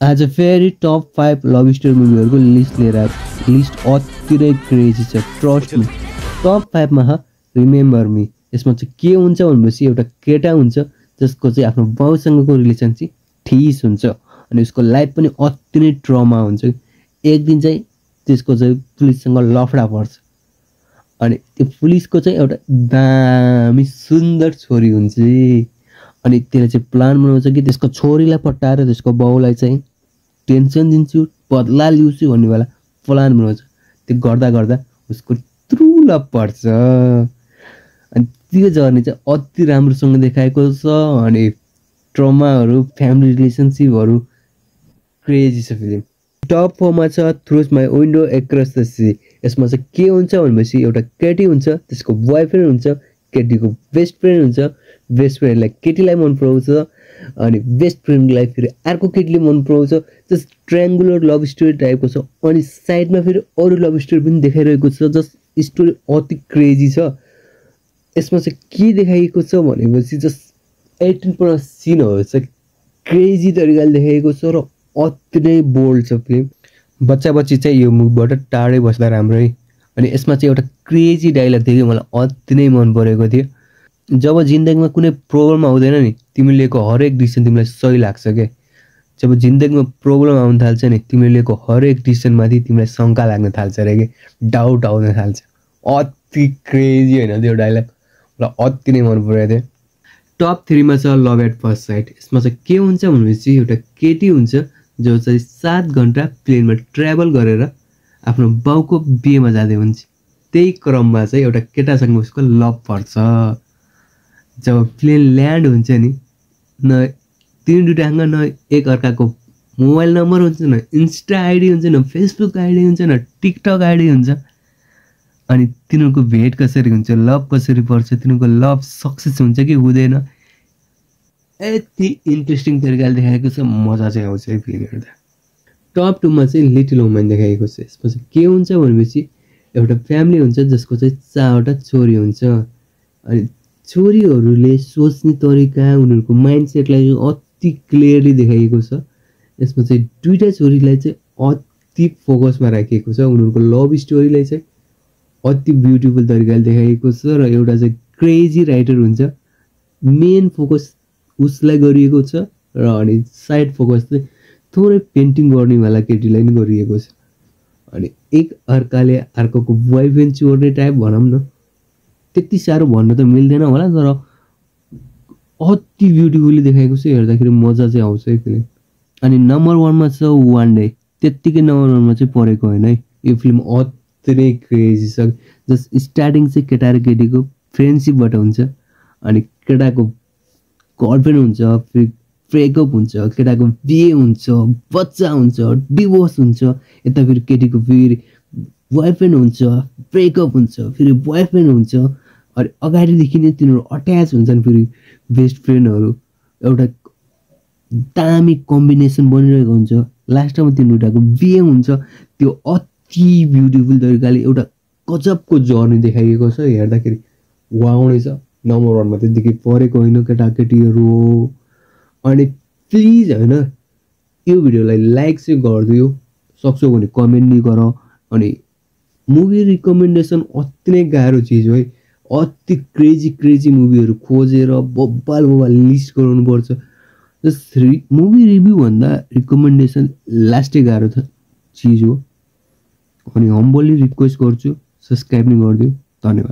आज फेरि top 5 love story मुभीहरूको list लिएर आएको। लिस्ट अति नै क्रेजी छ, ट्रस्ट मी। टप 5 मा रिमेम्बर मी। यसमा चाहिँ के हुन्छ भनेपछि एउटा केटा हुन्छ जसको चाहिँ आफ्नो बाउसँगको रिलेसन चाहिँ ठिस हुन्छ अनि उसको लाइफ पनि अति नै ट्रमा हुन्छ। एक दिन चाहिँ त्यसको चाहिँ पुलिससँग लफडा पर्छ अनि त्यो पुलिसको चाहिँ एउटा दामी सुन्दर छोरी हुन्छ अनि त्यसले चाहिँ प्लान बनाउँछ कि त्यसको छोरीलाई पटाएर त्यसको बाउलाई चाहिँ टेन्सन दिन्छु, बदला लिउँछु भन्ने बेला प्लान बनाउँछ। त्यो गर्दा गर्दा उसको त्रुल पर्छ अनि त्यो जर्नी चाहिँ अति राम्रोसँग देखाएको छ अनि ट्रमाहरू, फ्यामिली रिलेसनसिपहरू क्रेजी छ फिल्म। टप 4 मा छ through my window across the sea. यसमा चाहिँ के हुन्छ भनेपछि एउटा केटी हुन्छ, त्यसको बोयफ्रेन्ड हुन्छ, केटीको बेस्ट फ्रेन्ड हुन्छ, बेस्ट फ्रेन्डलाई केटीलाई मन पराउँछ अनि बेस्ट फ्रेन्डलाई फेरि अर्को केटीले मन पराउँछ। जस्ट ट्रायङ्गुलर लभ स्टोरी टाइपको छ अनि साइडमा फेरि अरू लभ स्टोरी पनि देखाइरहेको छ। जस्ट स्टोरी अति क्रेजी छ। यसमा चाहिँ के देखाइएको छ भनेपछि जस्ट 18+ सिनहरू चाहिँ क्रेजी तरिकाले देखाइएको छ र अति नै बोल्ड छ फिल्म। बच्चा बच्ची चाहिँ यो मुभीबाट टाढै बस्दा राम्रै। अनि यसमा चाहिँ एउटा क्रेजी डायलग थियो कि मलाई अति नै मन परेको थियो। जब जिन्दगीमा कुनै प्रब्लम आउँदैन नि तिमीले लिएको हरेक डिसिसन तिमीलाई सही लाग्छ क्या। जब जिन्दगीमा प्रब्लम आउन थाल्छ नि तिमीले लिएको हरेक डिसिसनमाथि तिमीलाई शङ्का लाग्न थाल्छ अरे कि डाउट आउन थाल्छ। अति क्रेजी होइन त्यो डायलग, मलाई अति नै मन परेको थियो। टप 3 मा छ लभ एट फर्स्ट साइट। यसमा चाहिँ के हुन्छ भनेपछि एउटा केटी हुन्छ जो चाहिँ 7 घन्टा प्लेनमा ट्राभल गरेर आफ्नो बाउको बिहेमा जाँदै हुन्छ। त्यही क्रममा चाहिँ एउटा केटासँग उसको लभ पर्छ। जब प्लेन ल्यान्ड हुन्छ नि न तिन दुईटासँग न एक अर्काको मोबाइल नम्बर हुन्छ, न इन्स्टा आइडी हुन्छ, न फेसबुक आइडी हुन्छ, न टिकटक आइडी हुन्छ। अनि तिनीहरूको भेट कसरी हुन्छ, लभ कसरी पर्छ, तिनीहरूको लभ सक्सेस हुन्छ कि हुँदैन, यति इन्ट्रेस्टिङ तरिकाले देखाएको छ। मजा चाहिँ आउँछ है फिल्म हेर्दा। टप 2 मा चाहिँ लिटिल वुमन देखाएको छ। यसमा चाहिँ के हुन्छ भनेपछि एउटा फ्यामिली हुन्छ जसको चाहिँ 4वटा छोरी हुन्छ अनि छोरीहरूले सोच्ने तरिका, उनीहरूको माइन्डसेटलाई अति क्लियरली देखाइएको छ। यसमा चाहिँ 2टा छोरीलाई चाहिँ अति फोकसमा राखिएको छ। उनीहरूको लभ स्टोरीलाई चाहिँ अति ब्युटिफुल तरिकाले देखाइएको छ र एउटा चाहिँ क्रेजी राइटर हुन्छ, मेन फोकस उसलाई गरिएको छ र अनि साइड फोकस चाहिँ थोरै पेन्टिङ गर्नेवाला केटीलाई नै गरिएको छ। अनि एक अर्काले अर्कोको बोयफ्रेन्ड चोर्ने टाइप भनौँ न, त्यति साह्रो भन्न त मिल्दैन होला तर अति ब्युटिफुल्ली देखाएको छ। हेर्दाखेरि मजा चाहिँ आउँछ है फिल्म। अनि नम्बर 1 मा छ वान डे। त्यत्तिकै नम्बर 1 मा चाहिँ परेको होइन है, यो फिल्म अति नै क्रेजी छ। जस्ट स्टार्टिङ चाहिँ केटा र केटीको फ्रेन्डसिपबाट हुन्छ अनि केटाको गर्लफ्रेन्ड हुन्छ, फेरि ब्रेकअप हुन्छ, केटाको बिहे हुन्छ, बच्चा हुन्छ, डिभोर्स हुन्छ, यता फेरि केटीको फेरि बोयफ्रेन्ड हुन्छ, ब्रेकअप हुन्छ, फेरि बोयफ्रेन्ड हुन्छ। अनि अगाडिदेखि नै तिनीहरू अट्याच हुन्छन्। फेरि बेस्ट फ्रेन्डहरू एउटा दामी कम्बिनेसन बनिरहेको हुन्छ। लास्टमा तिनीहरूको बिहे हुन्छ। त्यो अति ब्युटिफुल तरिकाले एउटा गजबको जर्नी देखाइएको छ। हेर्दाखेरि वाउ नै छ। नम्बर 1 मा त्यतिकै परेको होइन केटाकेटीहरू हो। अनि प्लिज होइन यो भिडियोलाई लाइक चाहिँ गरिदियो, सक्छौ भने कमेन्ट नि गर। अनि मुभी रिकमेन्डेसन अति नै गाह्रो चिज हो है। अति क्रेजी मुभीहरू खोजेर बब्बाल लिस्ट गराउनु पर्छ। जस्ट मुभी रिभ्यू भन्दा रिकमेन्डेसन लास्टै गाह्रो चिज हो। अनि हम्बली रिक्वेस्ट गर्छु सब्सक्राइब नि गरिदियो। धन्यवाद।